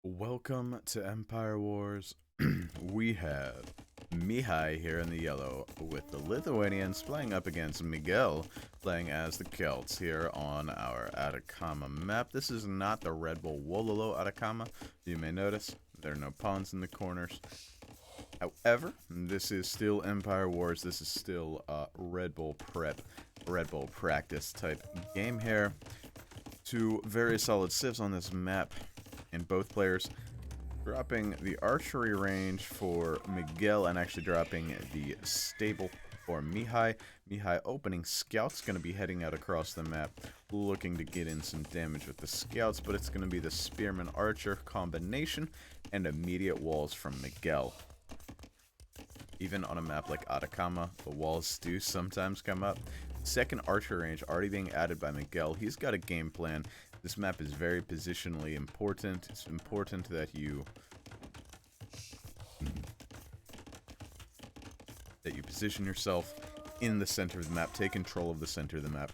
Welcome to Empire Wars. We have Mihai here in the yellow with the Lithuanians playing up against Miguel playing as the Celts here on our Atacama map. This is not the Red Bull Wololo Atacama. You may notice there are no pawns in the corners. However, this is still Empire Wars. This is still Red Bull prep, Red Bull practice type game here. Two very solid civs on this map. And both players dropping the archery range for Miguel and actually dropping the stable for Mihai. Mihai opening scouts, going to be heading out across the map, looking to get in some damage with the scouts, but it's going to be the spearman archer combination and immediate walls from Miguel. Even on a map like Atacama, the walls do sometimes come up. Second archer range already being added by Miguel. He's got a game plan. This map is very positionally important. It's important that you position yourself in the center of the map. Take control of the center of the map.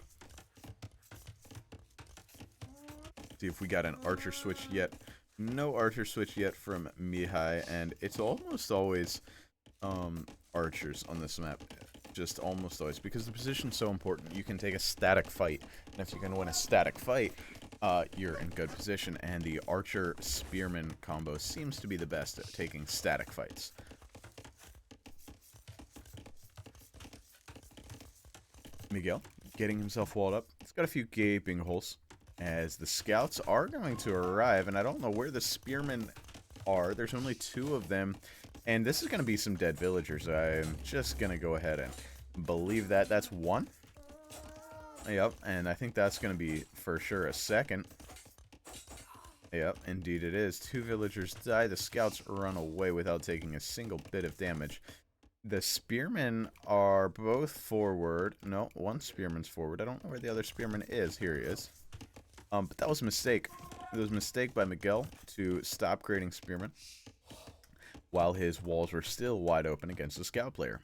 See if we got an archer switch yet. No archer switch yet from Mihai, and it's almost always archers on this map. Just almost always, because the position's so important. You can take a static fight, and if you can win a static fight, you're in good position, and the archer-spearman combo seems to be the best at taking static fights. Miguel getting himself walled up. He's got a few gaping holes, as the scouts are going to arrive, and I don't know where the spearmen are. There's only two of them, and this is going to be some dead villagers. I'm just going to go ahead and believe that. That's one. Yep, and I think that's going to be for sure a second. Yep, indeed it is. Two villagers die. The scouts run away without taking a single bit of damage. The spearmen are both forward. No, one spearman's forward. I don't know where the other spearman is. Here he is. But that was a mistake. It was a mistake by Miguel to stop creating spearmen while his walls were still wide open against the scout player.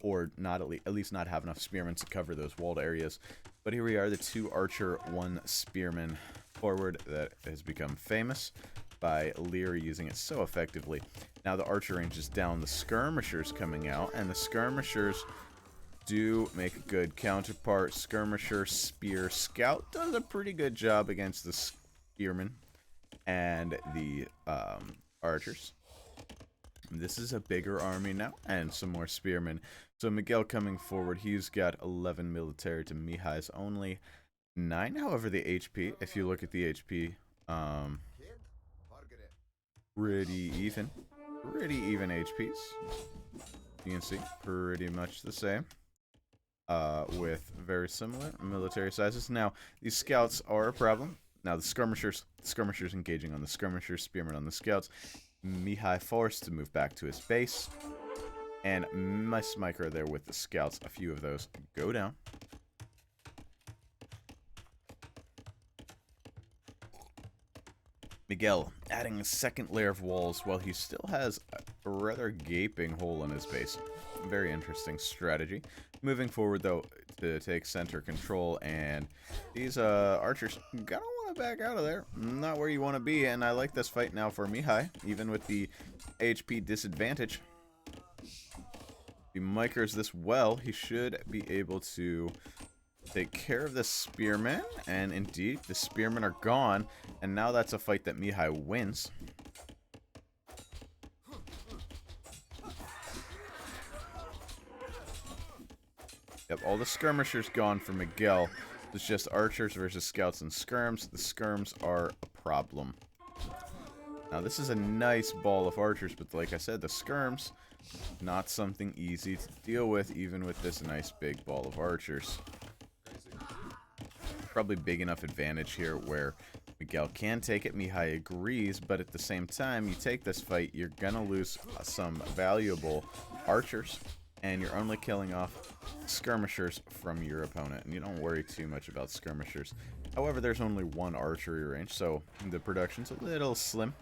Or not at least not have enough spearmen to cover those walled areas. But here we are, the two archer, one spearman forward that has become famous by Lear using it so effectively. Now the archer range is down, the skirmishers coming out, and the skirmishers do make a good counterpart. Skirmisher, spear, scout does a pretty good job against the spearmen and the archers. This is a bigger army now, and some more spearmen. So Miguel coming forward, he's got 11 military to Mihai's only 9. However, the HP, if you look at the HP, pretty even HPs. You can see, pretty much the same, with very similar military sizes. Now, these scouts are a problem. Now, the skirmishers engaging on the skirmishers, spearmen on the scouts. Mihai forced to move back to his base, and my smiker there with the scouts. A few of those go down. Miguel adding a second layer of walls while he still has a rather gaping hole in his base. Very interesting strategy. Moving forward though to take center control, and these archers gonna want to back out of there. Not where you want to be, and I like this fight now for Mihai, even with the HP disadvantage. If he micros this well, he should be able to take care of the spearmen, and indeed, the spearmen are gone, and now that's a fight that Mihai wins. Yep, all the skirmishers gone for Miguel. It's just archers versus scouts and skirms. The skirms are a problem. Now, this is a nice ball of archers, but like I said, the skirms, not something easy to deal with, even with this nice big ball of archers. Probably big enough advantage here where Miguel can take it. Mihai agrees, but at the same time, you take this fight, you're gonna lose some valuable archers, and you're only killing off skirmishers from your opponent, and you don't worry too much about skirmishers. However, there's only one archery range, so the production's a little slim.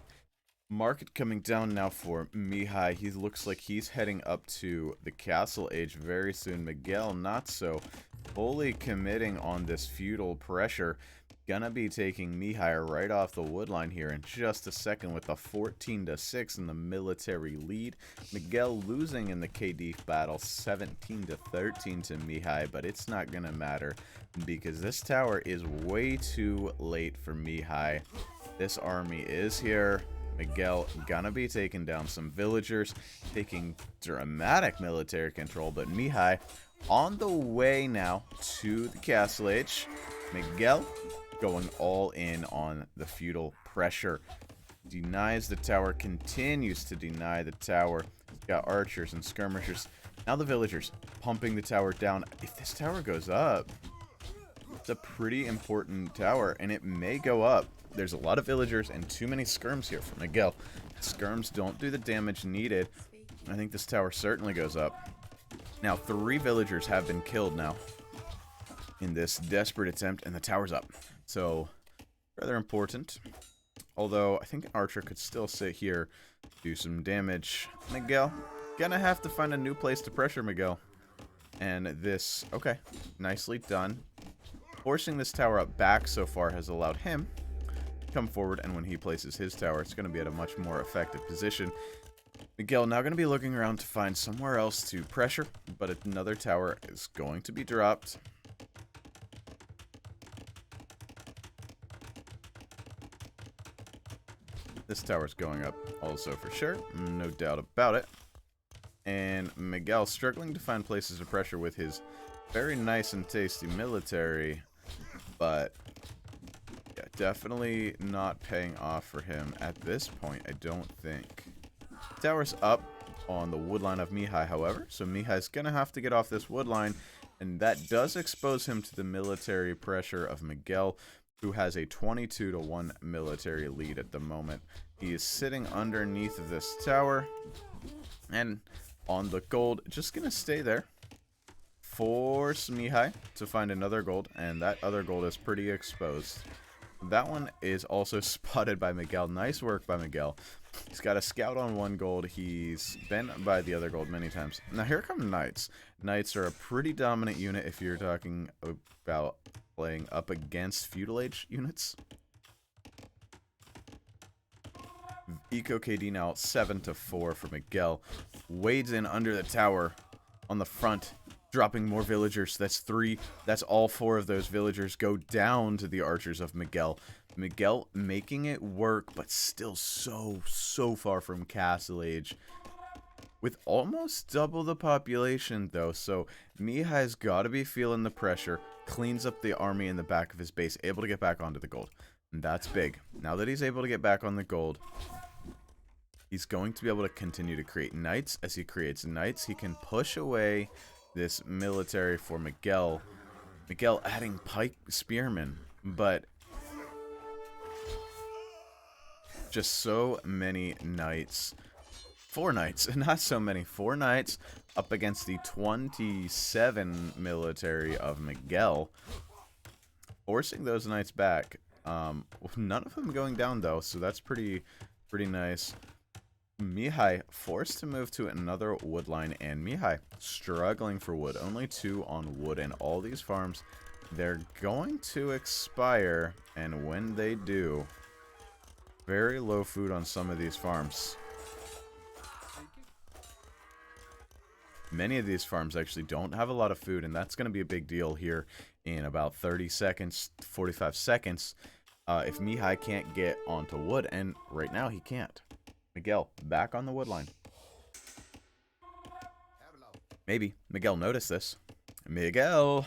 Market coming down now for Mihai. He looks like he's heading up to the castle age very soon. Miguel, not so. Fully committing on this feudal pressure. Gonna be taking Mihai right off the wood line here in just a second with a 14-6 in the military lead. Miguel losing in the KD battle 17-13 to Mihai, but it's not gonna matter because this tower is way too late for Mihai. This army is here. Miguel gonna be taking down some villagers, taking dramatic military control, but Mihai on the way now to the castle age. Miguel going all in on the feudal pressure. Denies the tower, continues to deny the tower. He's got archers and skirmishers. Now the villagers pumping the tower down. If this tower goes up, it's a pretty important tower, and it may go up. There's a lot of villagers and too many skirms here for Miguel. Skirms don't do the damage needed. I think this tower certainly goes up. Now, 3 villagers have been killed now in this desperate attempt, and the tower's up. So, rather important. Although, I think an archer could still sit here, do some damage. Miguel, gonna have to find a new place to pressure Miguel. And this, okay, nicely done. Forcing this tower up back so far has allowed him to come forward, and when he places his tower, it's going to be at a much more effective position. Miguel now going to be looking around to find somewhere else to pressure, but another tower is going to be dropped. This tower's going up also for sure, no doubt about it. And Miguel struggling to find places of pressure with his very nice and tasty military, but yeah, definitely not paying off for him at this point, I don't think. Tower's up on the wood line of Mihai, however, so Mihai's gonna have to get off this wood line, and that does expose him to the military pressure of Miguel, who has a 22-1 military lead at the moment. He is sitting underneath of this tower, and on the gold, just gonna stay there. Force Mihai to find another gold, and that other gold is pretty exposed. That one is also spotted by Miguel. Nice work by Miguel. He's got a scout on 1 gold. He's been by the other gold many times. Now here come knights. Knights are a pretty dominant unit if you're talking about playing up against feudal age units. Eco KD now 7-4 for Miguel. Wades in under the tower on the front, dropping more villagers. That's 3. That's all 4 of those villagers go down to the archers of Miguel. Miguel making it work, but still so far from castle age. With almost double the population, though, so Mihai's got to be feeling the pressure. Cleans up the army in the back of his base, able to get back onto the gold. And that's big. Now that he's able to get back on the gold, he's going to be able to continue to create knights. As he creates knights, he can push away this military for Miguel. Miguel adding pike spearmen, but just so many knights. 4 knights, not so many. 4 knights up against the 27 military of Miguel. Forcing those knights back. None of them going down, though, so that's pretty nice. Mihai forced to move to another wood line, and Mihai struggling for wood. Only 2 on wood, and all these farms, they're going to expire, and when they do, very low food on some of these farms. Many of these farms actually don't have a lot of food, and that's going to be a big deal here in about 30 seconds, 45 seconds, if Mihai can't get onto wood, and right now he can't. Miguel, back on the wood line. Maybe Miguel noticed this. Miguel!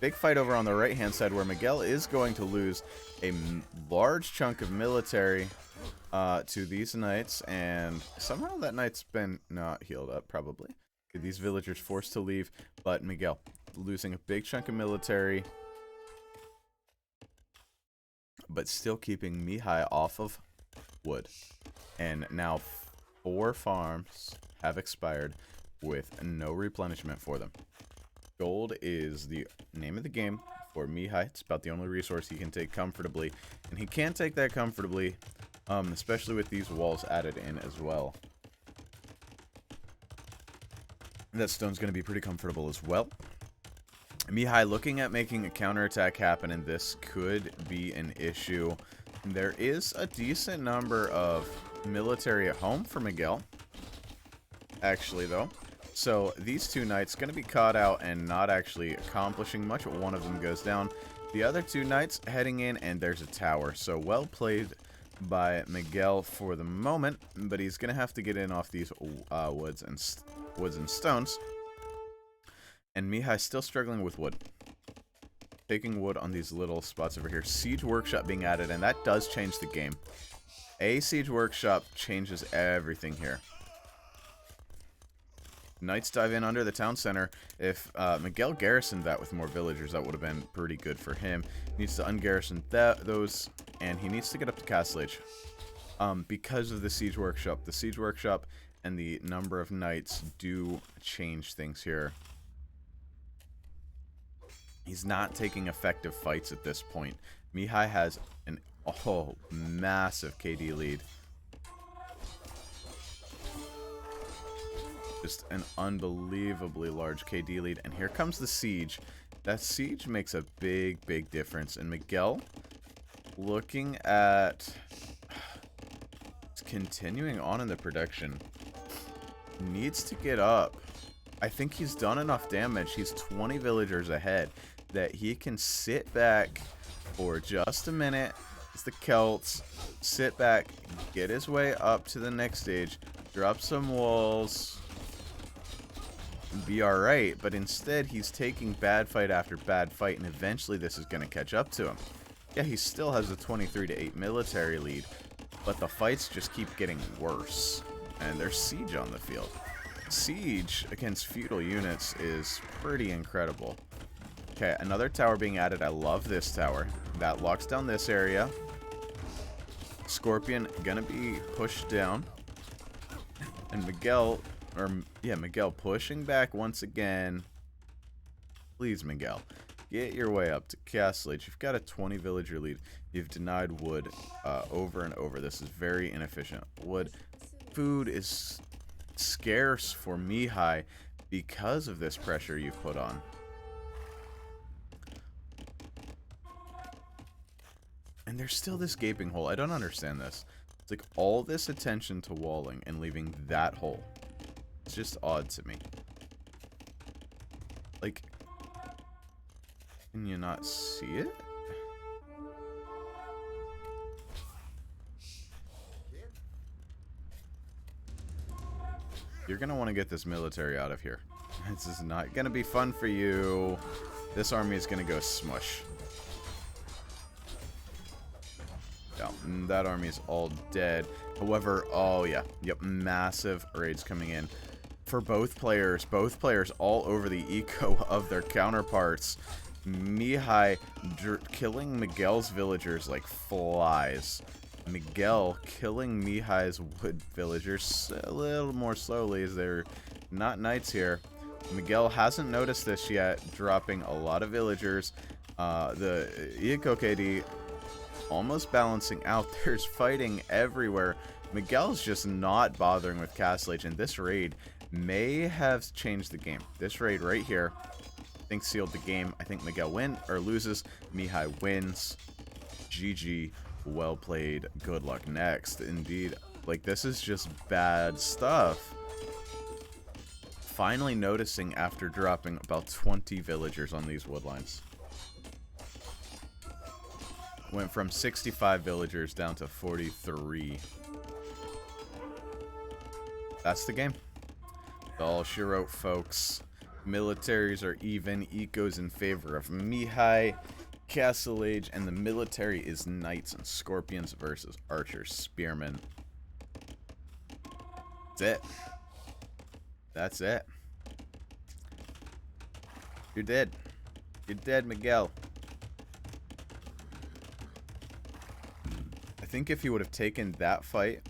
Big fight over on the right-hand side where Miguel is going to lose a large chunk of military to these knights, and somehow that knight's been not healed up, probably. These villagers forced to leave, but Miguel losing a big chunk of military, but still keeping Mihai off of wood. And now 4 farms have expired with no replenishment for them. Gold is the name of the game for Mihai. It's about the only resource he can take comfortably. And he can't take that comfortably, especially with these walls added in as well. That stone's going to be pretty comfortable as well. Mihai looking at making a counterattack happen, and this could be an issue. There is a decent number of military at home for Miguel, actually, though. So these two knights going to be caught out and not actually accomplishing much. One of them goes down. The other two knights heading in, and there's a tower. So well played by Miguel for the moment, but he's going to have to get in off these woods and stones. And Mihai's still struggling with wood. Taking wood on these little spots over here. Siege Workshop being added, and that does change the game. A Siege Workshop changes everything here. Knights dive in under the town center. If Miguel garrisoned that with more villagers, that would have been pretty good for him. He needs to ungarrison those, and he needs to get up to Castle Age. Because of the Siege Workshop. The Siege Workshop and the number of knights do change things here. He's not taking effective fights at this point. Mihai has an massive KD lead. Just an unbelievably large KD lead. And here comes the siege. That siege makes a big, big difference. And Miguel, looking at continuing on in the production, needs to get up. I think he's done enough damage. He's 20 villagers ahead that he can sit back for just a minute as the Celts sit back, get his way up to the next stage, drop some walls, and be alright. But instead, he's taking bad fight after bad fight, and eventually this is going to catch up to him. Yeah, he still has a 23-8 military lead, but the fights just keep getting worse, and there's siege on the field. Siege against feudal units is pretty incredible. Okay, another tower being added. I love this tower. That locks down this area. Scorpion gonna be pushed down. And Miguel pushing back once again. Please, Miguel, get your way up to Castle Age. You've got a 20 villager lead. You've denied wood over and over. This is very inefficient. Food is scarce for Mihai because of this pressure you've put on. And there's still this gaping hole. I don't understand this. It's like all this attention to walling and leaving that hole. It's just odd to me. Like, can you not see it? You're going to want to get this military out of here. This is not going to be fun for you. This army is going to go smush. Yeah, that army is all dead. However, oh yeah, yep, massive raids coming in. For both players all over the eco of their counterparts. Mihai killing Miguel's villagers like flies. Miguel killing Mihai's wood villagers a little more slowly as they're not knights here. Miguel hasn't noticed this yet, dropping a lot of villagers. The eco KD almost balancing out. There's fighting everywhere. Miguel's just not bothering with Castle Age, and this raid may have changed the game. This raid right here, I think, sealed the game. I think Miguel loses. Mihai wins. GG. Well played. Good luck next. Indeed. Like, this is just bad stuff. Finally noticing after dropping about 20 villagers on these woodlines. Went from 65 villagers down to 43. That's the game. All she wrote, folks. Militaries are even. Eco's in favor of Mihai. Castle Age, and the military is knights and scorpions versus archers, spearmen. That's it. That's it. You're dead. You're dead, Miguel. I think if he would have taken that fight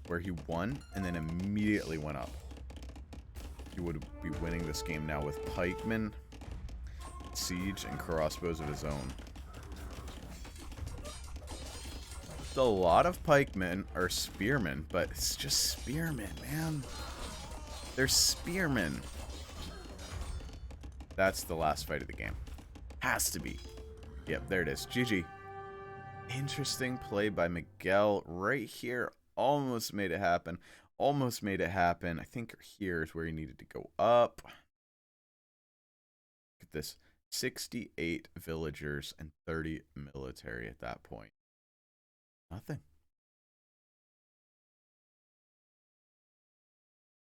where he won and then immediately went up, he would be winning this game now with pikemen. siege and crossbows of his own. It's a lot of pikemen, or spearmen, but it's just spearmen, man. They're spearmen. That's the last fight of the game. Has to be. Yep, there it is. GG. Interesting play by Miguel right here. Almost made it happen. Almost made it happen. I think here is where he needed to go up. Look at this. 68 villagers and 30 military at that point. Nothing.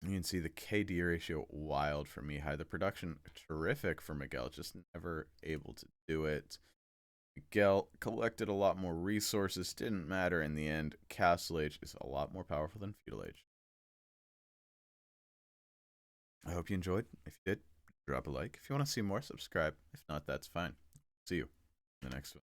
You can see the KD ratio wild for Mihai. The production terrific for Miguel. Just never able to do it. Miguel collected a lot more resources. Didn't matter in the end. Castle Age is a lot more powerful than Feudal Age. I hope you enjoyed. If you did, drop a like. If you want to see more, subscribe. If not, that's fine. See you in the next one.